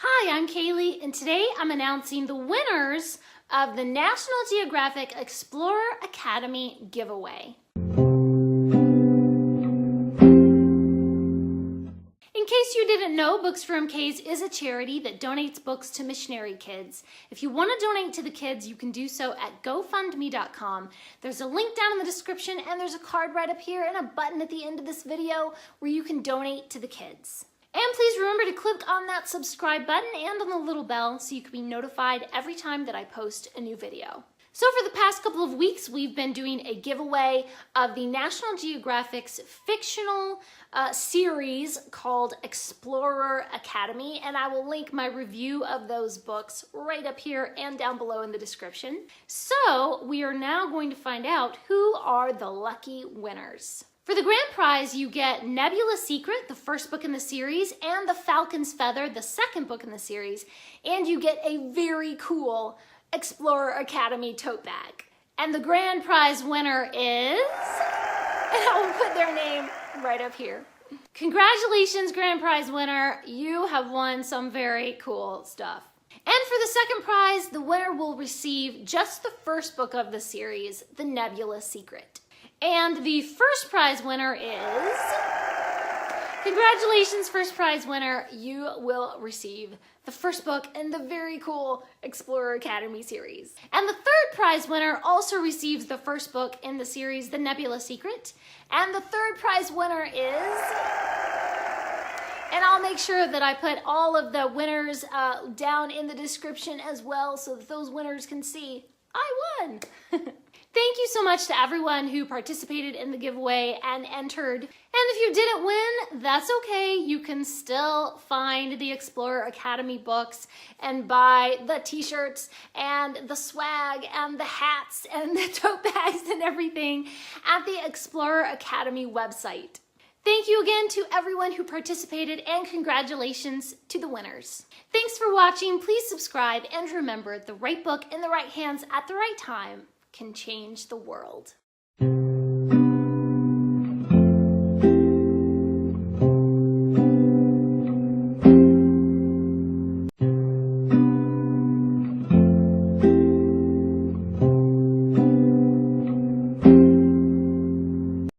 Hi, I'm Kaylee, and today I'm announcing the winners of the National Geographic Explorer Academy giveaway. In case you didn't know, Books for MKs is a charity that donates books to missionary kids. If you want to donate to the kids, you can do so at GoFundMe.com. There's a link down in the description, and there's a card right up here and a button at the end of this video where you can donate to the kids. And please remember to click on that subscribe button and on the little bell so you can be notified every time that I post a new video. So for the past couple of weeks, we've been doing a giveaway of the National Geographic's fictional series called Explorer Academy, and I will link my review of those books right up here and down below in the description. So we are now going to find out who are the lucky winners. For the grand prize, you get Nebula Secret, the first book in the series, and The Falcon's Feather, the second book in the series, and you get a very cool Explorer Academy tote bag. And the grand prize winner is, and I will put their name right up here. Congratulations, grand prize winner. You have won some very cool stuff. And for the second prize, the winner will receive just the first book of the series, The Nebula Secret. And the first prize winner is, congratulations, first prize winner. You will receive the first book in the very cool Explorer Academy series. And the third prize winner also receives the first book in the series, The Nebula Secret. And the third prize winner is, and I'll make sure that I put all of the winners down in the description as well so that those winners can see I won. Thank you so much to everyone who participated in the giveaway and entered. And if you didn't win, that's okay. You can still find the Explorer Academy books and buy the t-shirts and the swag and the hats and the tote bags and everything at the Explorer Academy website. Thank you again to everyone who participated, and congratulations to the winners. Thanks for watching. Please subscribe, and remember, the right book in the right hands at the right time can change the world.